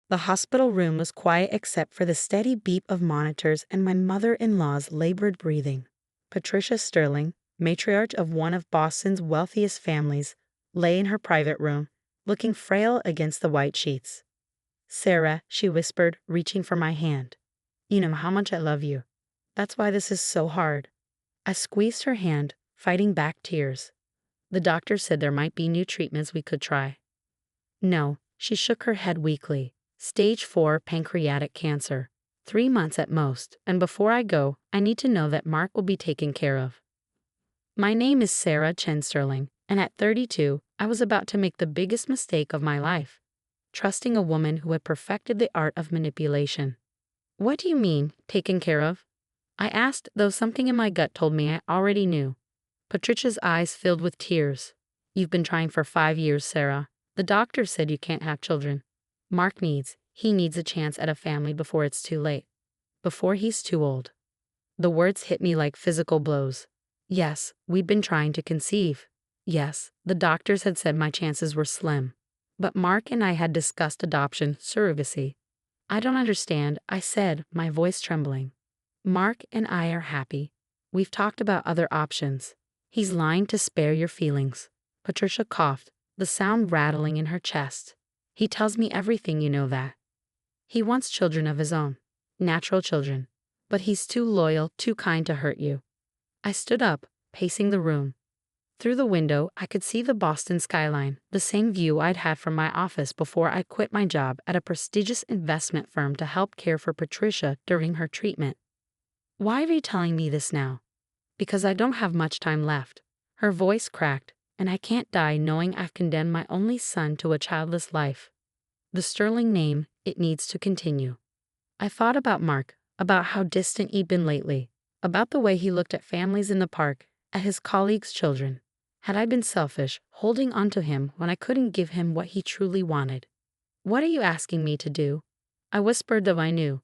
The hospital room was quiet except for the steady beep of monitors and my mother-in-law's labored breathing. Patricia Sterling, matriarch of one of Boston's wealthiest families, lay in her private room, looking frail against the white sheets. "Sarah," she whispered, reaching for my hand. "You know how much I love you. That's why this is so hard." I squeezed her hand, fighting back tears. "The doctor said there might be new treatments we could try." "No," she shook her head weakly. "Stage 4 pancreatic cancer. 3 months at most, and before I go, I need to know that Mark will be taken care of." My name is Sarah Chen-Sterling, and at 32, I was about to make the biggest mistake of my life, trusting a woman who had perfected the art of manipulation. "What do you mean, taken care of?" I asked, though something in my gut told me I already knew. Patricia's eyes filled with tears. "You've been trying for 5 years, Sarah. The doctor said you can't have children. He needs a chance at a family before it's too late. Before he's too old." The words hit me like physical blows. Yes, we'd been trying to conceive. Yes, the doctors had said my chances were slim. But Mark and I had discussed adoption, surrogacy. "I don't understand," I said, my voice trembling. "Mark and I are happy. We've talked about other options. He's lying to spare your feelings." Patricia coughed, the sound rattling in her chest. "He tells me everything, you know that. He wants children of his own. Natural children. But he's too loyal, too kind to hurt you." I stood up, pacing the room. Through the window, I could see the Boston skyline, the same view I'd had from my office before I quit my job at a prestigious investment firm to help care for Patricia during her treatment. "Why are you telling me this now?" "Because I don't have much time left." Her voice cracked, "and I can't die knowing I've condemned my only son to a childless life. The Sterling name, it needs to continue." I thought about Mark, about how distant he'd been lately, about the way he looked at families in the park, at his colleagues' children. Had I been selfish, holding on to him when I couldn't give him what he truly wanted? "What are you asking me to do?" I whispered, though I knew.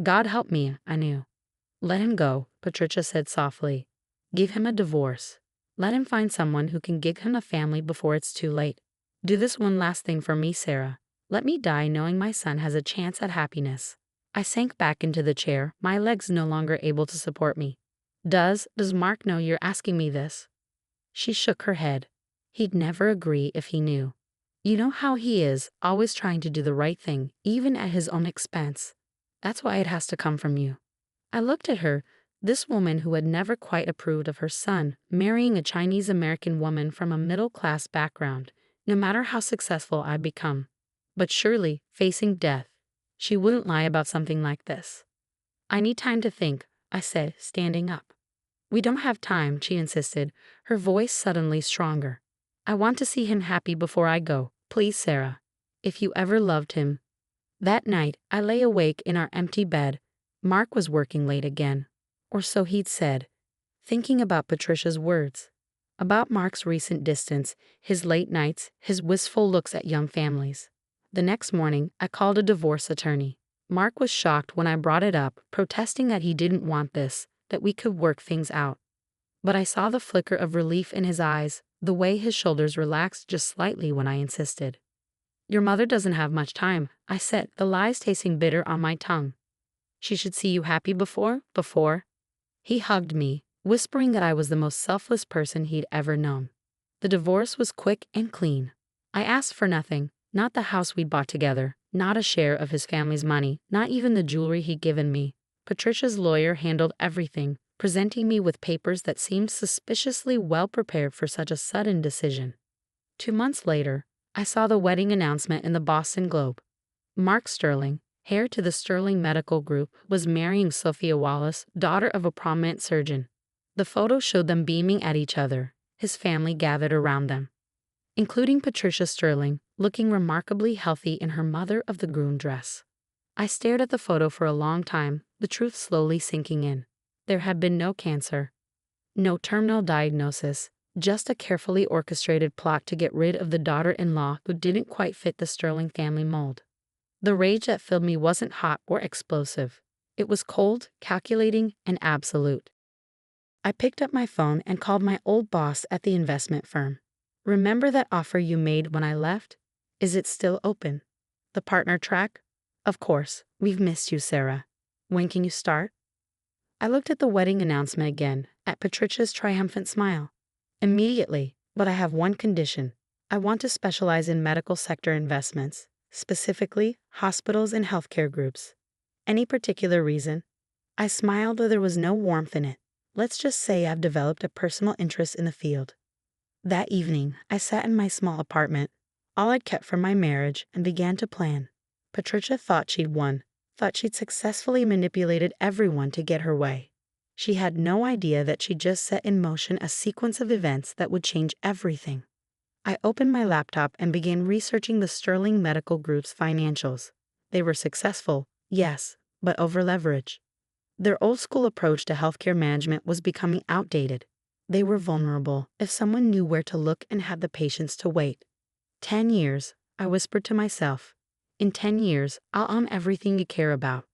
God help me, I knew. "Let him go," Patricia said softly. "Give him a divorce. Let him find someone who can give him a family before it's too late. Do this one last thing for me, Sarah. Let me die knowing my son has a chance at happiness." I sank back into the chair, my legs no longer able to support me. Does Mark know you're asking me this?" She shook her head. "He'd never agree if he knew. You know how he is, always trying to do the right thing, even at his own expense. That's why it has to come from you." I looked at her, this woman who had never quite approved of her son marrying a Chinese-American woman from a middle-class background, no matter how successful I'd become. But surely, facing death, she wouldn't lie about something like this. "I need time to think," I said, standing up. "We don't have time," she insisted, her voice suddenly stronger. "I want to see him happy before I go. Please, Sarah. If you ever loved him." That night, I lay awake in our empty bed. Mark was working late again, or so he'd said, thinking about Patricia's words, about Mark's recent distance, his late nights, his wistful looks at young families. The next morning, I called a divorce attorney. Mark was shocked when I brought it up, protesting that he didn't want this, that we could work things out. But I saw the flicker of relief in his eyes, the way his shoulders relaxed just slightly when I insisted. "Your mother doesn't have much time," I said, the lies tasting bitter on my tongue. "She should see you happy before." He hugged me, whispering that I was the most selfless person he'd ever known. The divorce was quick and clean. I asked for nothing, not the house we'd bought together, not a share of his family's money, not even the jewelry he'd given me. Patricia's lawyer handled everything, presenting me with papers that seemed suspiciously well prepared for such a sudden decision. 2 months later, I saw the wedding announcement in the Boston Globe. Mark Sterling, heir to the Sterling Medical Group, was marrying Sophia Wallace, daughter of a prominent surgeon. The photo showed them beaming at each other, his family gathered around them, including Patricia Sterling, looking remarkably healthy in her mother-of-the-groom dress. I stared at the photo for a long time, the truth slowly sinking in. There had been no cancer, no terminal diagnosis, just a carefully orchestrated plot to get rid of the daughter-in-law who didn't quite fit the Sterling family mold. The rage that filled me wasn't hot or explosive. It was cold, calculating, and absolute. I picked up my phone and called my old boss at the investment firm. "Remember that offer you made when I left? Is it still open? The partner track?" Of course, we've missed you, Sarah. When can you start? I looked at the wedding announcement again, at Patricia's triumphant smile. Immediately, but I have one condition. I want to specialize in medical sector investments, specifically hospitals and healthcare groups. Any particular reason? I smiled, though there was no warmth in it. Let's just say I've developed a personal interest in the field. That evening, I sat in my small apartment, all I'd kept from my marriage, and began to plan. Patricia thought she'd won, thought she'd successfully manipulated everyone to get her way. She had no idea that she'd just set in motion a sequence of events that would change everything. I opened my laptop and began researching the Sterling Medical Group's financials. They were successful, yes, but over-leveraged. Their old-school approach to healthcare management was becoming outdated. They were vulnerable if someone knew where to look and had the patience to wait. 10 years, I whispered to myself. In 10 years, I'll own everything you care about.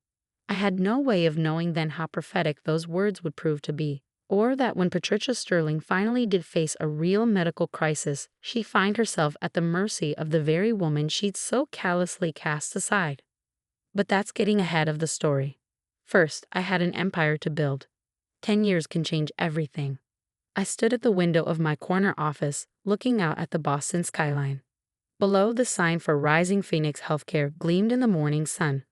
I had no way of knowing then how prophetic those words would prove to be, or that when Patricia Sterling finally did face a real medical crisis, she'd find herself at the mercy of the very woman she'd so callously cast aside. But that's getting ahead of the story. First, I had an empire to build. 10 years can change everything. I stood at the window of my corner office, looking out at the Boston skyline. Below, the sign for Rising Phoenix Healthcare gleamed in the morning sun.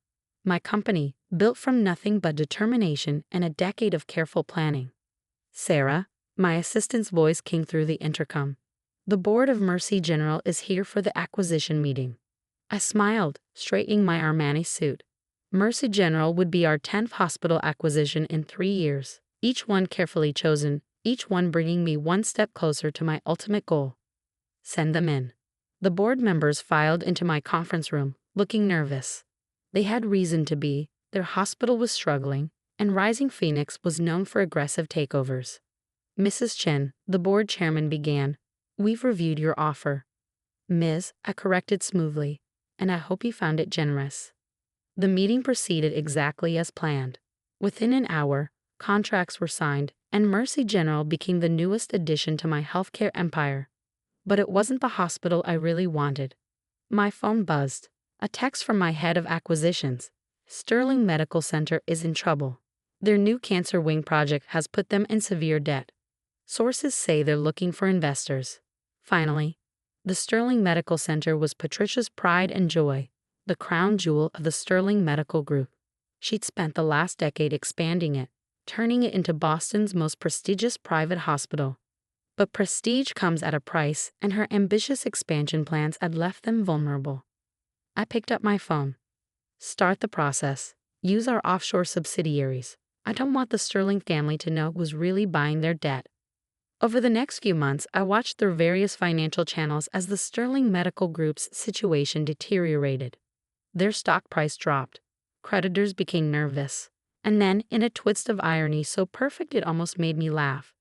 My company, built from nothing but determination and a decade of careful planning. Sarah, my assistant's voice came through the intercom. The board of Mercy General is here for the acquisition meeting. I smiled, straightening my Armani suit. Mercy General would be our 10th hospital acquisition in 3 years, each one carefully chosen, each one bringing me one step closer to my ultimate goal. Send them in. The board members filed into my conference room, looking nervous. They had reason to be. Their hospital was struggling, and Rising Phoenix was known for aggressive takeovers. Mrs. Chen, the board chairman, began, "We've reviewed your offer." "Ms.," I corrected smoothly, "and I hope you found it generous." The meeting proceeded exactly as planned. Within an hour, contracts were signed, and Mercy General became the newest addition to my healthcare empire. But it wasn't the hospital I really wanted. My phone buzzed. A text from my head of acquisitions. Sterling Medical Center is in trouble. Their new cancer wing project has put them in severe debt. Sources say they're looking for investors. Finally, the Sterling Medical Center was Patricia's pride and joy, the crown jewel of the Sterling Medical Group. She'd spent the last decade expanding it, turning it into Boston's most prestigious private hospital. But prestige comes at a price, and her ambitious expansion plans had left them vulnerable. I picked up my phone. "Start the process. Use our offshore subsidiaries. I don't want the Sterling family to know who's really buying their debt." Over the next few months, I watched through various financial channels as the Sterling Medical Group's situation deteriorated. Their stock price dropped. Creditors became nervous. And then, in a twist of irony so perfect it almost made me laugh,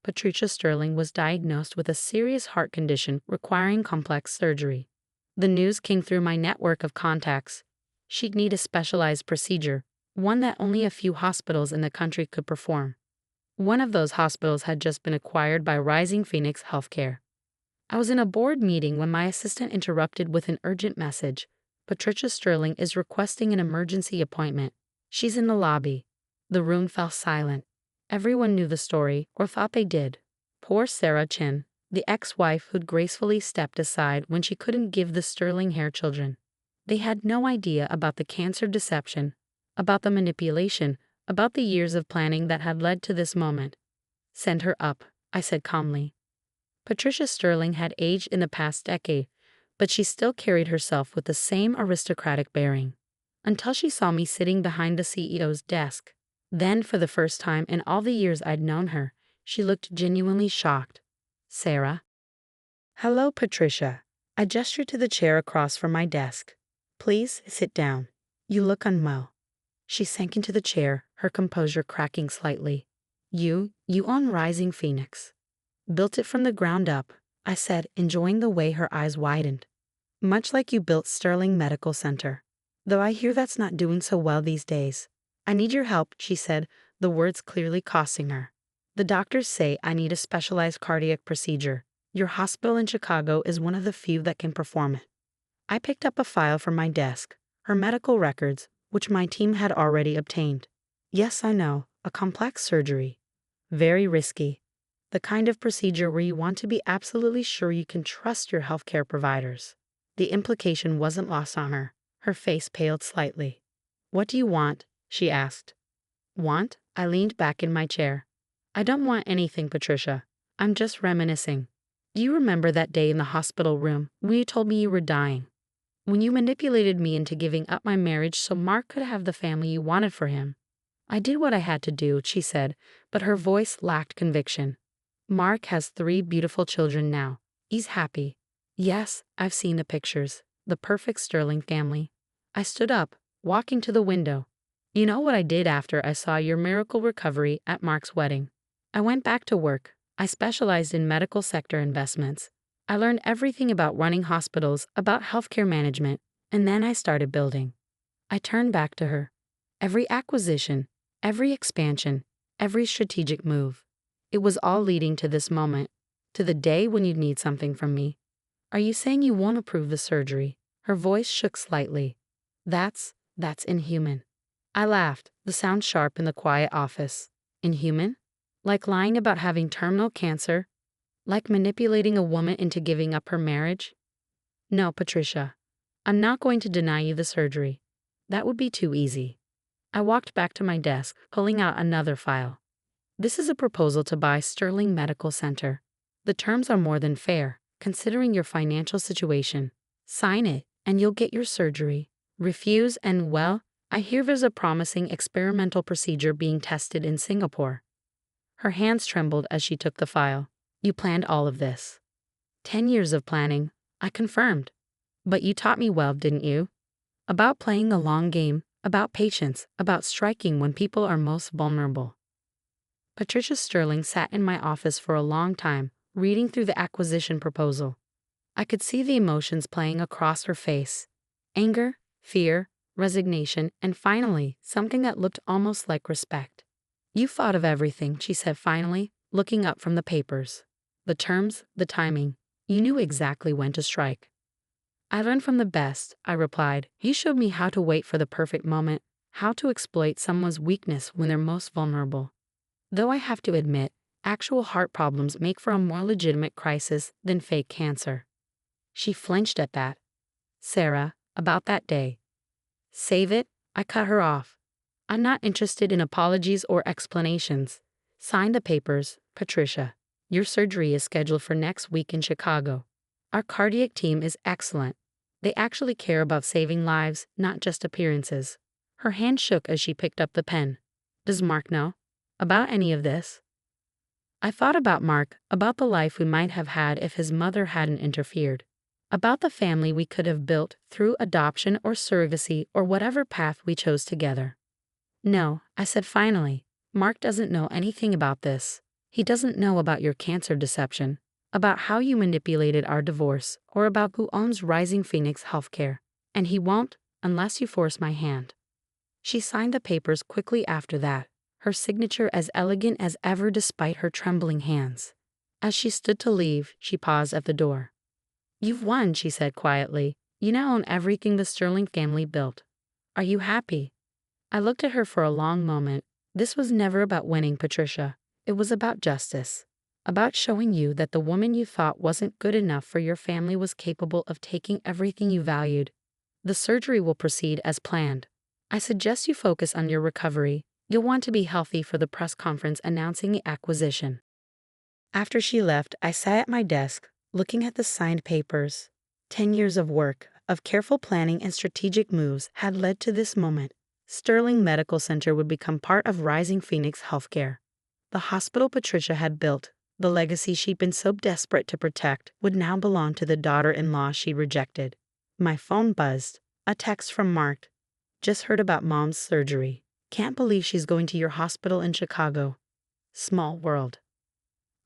Patricia Sterling was diagnosed with a serious heart condition requiring complex surgery. The news came through my network of contacts. She'd need a specialized procedure, one that only a few hospitals in the country could perform. One of those hospitals had just been acquired by Rising Phoenix Healthcare. I was in a board meeting when my assistant interrupted with an urgent message. "Patricia Sterling is requesting an emergency appointment. She's in the lobby." The room fell silent. Everyone knew the story, or thought they did. Poor Sarah Chen, the ex-wife who'd gracefully stepped aside when she couldn't give the Sterling hair children. They had no idea about the cancer deception, about the manipulation, about the years of planning that had led to this moment. "Send her up," I said calmly. Patricia Sterling had aged in the past decade, but she still carried herself with the same aristocratic bearing. Until she saw me sitting behind the CEO's desk. Then, for the first time in all the years I'd known her, she looked genuinely shocked. "Sarah?" "Hello, Patricia." I gestured to the chair across from my desk. "Please sit down. You look unwell." She sank into the chair, her composure cracking slightly. You own Rising Phoenix." "Built it from the ground up," I said, enjoying the way her eyes widened. "Much like you built Sterling Medical Center. Though I hear that's not doing so well these days." "I need your help," she said, the words clearly costing her. "The doctors say I need a specialized cardiac procedure. Your hospital in Chicago is one of the few that can perform it." I picked up a file from my desk. her medical records, which my team had already obtained. Yes, I know, a complex surgery. Very risky. The kind of procedure where you want to be absolutely sure you can trust your healthcare providers. The implication wasn't lost on her. Her face paled slightly. What do you want? She asked. Want? I leaned back in my chair. I don't want anything, Patricia. I'm just reminiscing. Do you remember that day in the hospital room when you told me you were dying? When you manipulated me into giving up my marriage so Mark could have the family you wanted for him? I did what I had to do, she said, but her voice lacked conviction. Mark has 3 beautiful children now. He's happy. Yes, I've seen the pictures. The perfect Sterling family. I stood up, walking to the window. You know what I did after I saw your miracle recovery at Mark's wedding? I went back to work. I specialized in medical sector investments. I learned everything about running hospitals, about healthcare management, and then I started building. I turned back to her. Every acquisition, every expansion, every strategic move. It was all leading to this moment, to the day when you'd need something from me. Are you saying you won't approve the surgery? Her voice shook slightly. That's inhuman. I laughed, the sound sharp in the quiet office. Inhuman? Like lying about having terminal cancer? Like manipulating a woman into giving up her marriage? No, Patricia. I'm not going to deny you the surgery. That would be too easy. I walked back to my desk, pulling out another file. This is a proposal to buy Sterling Medical Center. The terms are more than fair, considering your financial situation. Sign it, and you'll get your surgery. Refuse and, well, I hear there's a promising experimental procedure being tested in Singapore. Her hands trembled as she took the file. You planned all of this. 10 years of planning, I confirmed. But you taught me well, didn't you? About playing the long game, about patience, about striking when people are most vulnerable. Patricia Sterling sat in my office for a long time, reading through the acquisition proposal. I could see the emotions playing across her face. Anger, fear, resignation, and finally, something that looked almost like respect. You thought of everything, she said finally, looking up from the papers. The terms, the timing. You knew exactly when to strike. I learned from the best, I replied. You showed me how to wait for the perfect moment, how to exploit someone's weakness when they're most vulnerable. Though I have to admit, actual heart problems make for a more legitimate crisis than fake cancer. She flinched at that. Sarah, about that day. Save it, I cut her off. I'm not interested in apologies or explanations. Sign the papers, Patricia. Your surgery is scheduled for next week in Chicago. Our cardiac team is excellent. They actually care about saving lives, not just appearances. Her hand shook as she picked up the pen. Does Mark know about any of this? I thought about Mark, about the life we might have had if his mother hadn't interfered, about the family we could have built through adoption or surrogacy or whatever path we chose together. No, I said finally, Mark doesn't know anything about this. He doesn't know about your cancer deception, about how you manipulated our divorce, or about who owns Rising Phoenix Healthcare, and he won't unless you force my hand. She signed the papers quickly after that, her signature as elegant as ever despite her trembling hands. As she stood to leave, she paused at the door. You've won, she said quietly. You now own everything the Sterling family built. Are you happy? I looked at her for a long moment. This was never about winning, Patricia. It was about justice. About showing you that the woman you thought wasn't good enough for your family was capable of taking everything you valued. The surgery will proceed as planned. I suggest you focus on your recovery. You'll want to be healthy for the press conference announcing the acquisition. After she left, I sat at my desk, looking at the signed papers. 10 years of work, of careful planning and strategic moves had led to this moment. Sterling Medical Center would become part of Rising Phoenix Healthcare. The hospital Patricia had built, the legacy she'd been so desperate to protect, would now belong to the daughter-in-law she'd rejected. My phone buzzed. A text from Mark. Just heard about Mom's surgery. Can't believe she's going to your hospital in Chicago. Small world.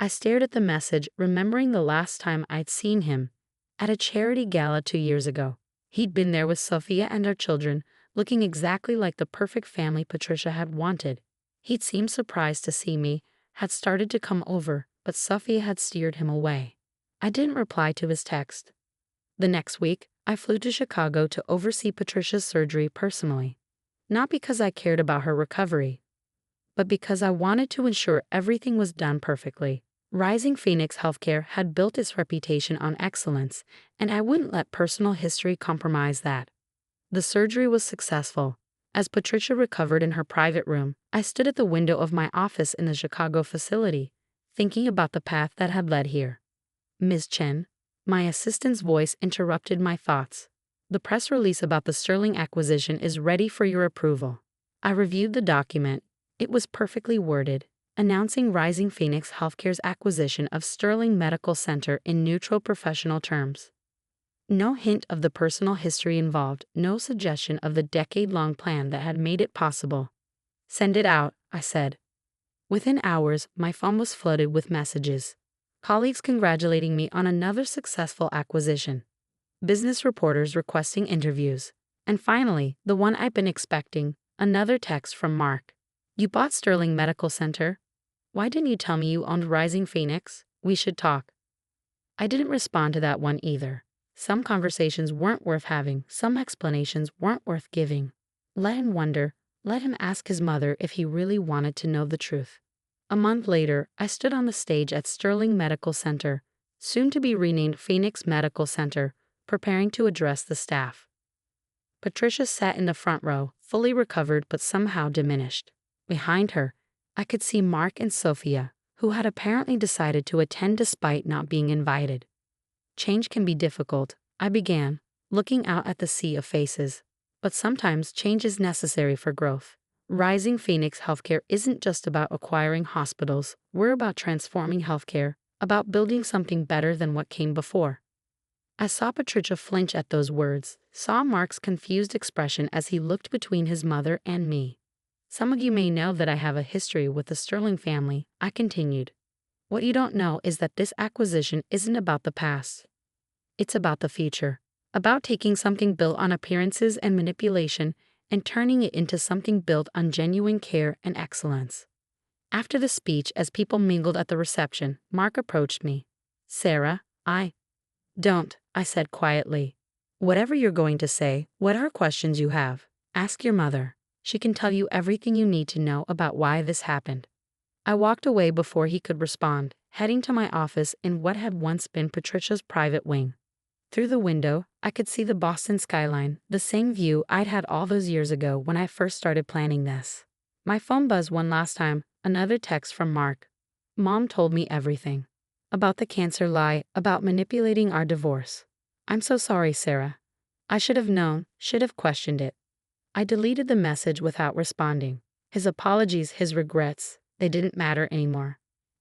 I stared at the message, remembering the last time I'd seen him. At a charity gala 2 years ago. He'd been there with Sophia and our children, looking exactly like the perfect family Patricia had wanted. He'd seemed surprised to see me, had started to come over, but Sophia had steered him away. I didn't reply to his text. The next week, I flew to Chicago to oversee Patricia's surgery personally. Not because I cared about her recovery, but because I wanted to ensure everything was done perfectly. Rising Phoenix Healthcare had built its reputation on excellence, and I wouldn't let personal history compromise that. The surgery was successful. As Patricia recovered in her private room, I stood at the window of my office in the Chicago facility, thinking about the path that had led here. Ms. Chen, my assistant's voice interrupted my thoughts. The press release about the Sterling acquisition is ready for your approval. I reviewed the document. It was perfectly worded, announcing Rising Phoenix Healthcare's acquisition of Sterling Medical Center in neutral professional terms. No hint of the personal history involved, no suggestion of the decade-long plan that had made it possible. Send it out, I said. Within hours, my phone was flooded with messages. Colleagues congratulating me on another successful acquisition. Business reporters requesting interviews. And finally, the one I've been expecting, another text from Mark. You bought Sterling Medical Center? Why didn't you tell me you owned Rising Phoenix? We should talk. I didn't respond to that one either. Some conversations weren't worth having, some explanations weren't worth giving. Let him wonder, let him ask his mother if he really wanted to know the truth. A month later, I stood on the stage at Sterling Medical Center, soon to be renamed Phoenix Medical Center, preparing to address the staff. Patricia sat in the front row, fully recovered but somehow diminished. Behind her, I could see Mark and Sophia, who had apparently decided to attend despite not being invited. Change can be difficult, I began, looking out at the sea of faces. But sometimes change is necessary for growth. Rising Phoenix Healthcare isn't just about acquiring hospitals, we're about transforming healthcare, about building something better than what came before. I saw Patricia flinch at those words, saw Mark's confused expression as he looked between his mother and me. Some of you may know that I have a history with the Sterling family, I continued. What you don't know is that this acquisition isn't about the past. It's about the future, about taking something built on appearances and manipulation and turning it into something built on genuine care and excellence. After the speech, as people mingled at the reception, Mark approached me. Sarah, Don't, I said quietly. Whatever you're going to say, whatever questions you have, ask your mother. She can tell you everything you need to know about why this happened. I walked away before he could respond, heading to my office in what had once been Patricia's private wing. Through the window, I could see the Boston skyline, the same view I'd had all those years ago when I first started planning this. My phone buzzed one last time, another text from Mark. Mom told me everything. About the cancer lie, about manipulating our divorce. I'm so sorry, Sarah. I should have known, should have questioned it. I deleted the message without responding. His apologies, his regrets, they didn't matter anymore.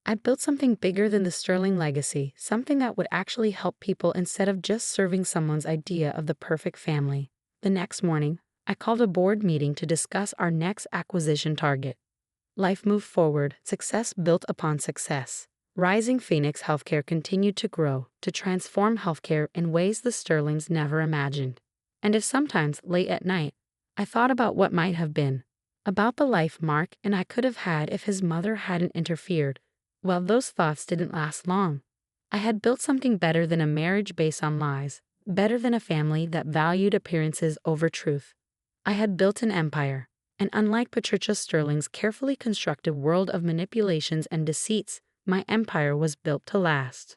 I'd built something bigger than the Sterling legacy, something that would actually help people instead of just serving someone's idea of the perfect family. The next morning, I called a board meeting to discuss our next acquisition target. Life moved forward, success built upon success. Rising Phoenix Healthcare continued to grow, to transform healthcare in ways the Sterlings never imagined. And if sometimes, late at night, I thought about what might have been, about the life Mark and I could have had if his mother hadn't interfered, well, those thoughts didn't last long. I had built something better than a marriage based on lies, better than a family that valued appearances over truth. I had built an empire, and unlike Patricia Sterling's carefully constructed world of manipulations and deceits, my empire was built to last.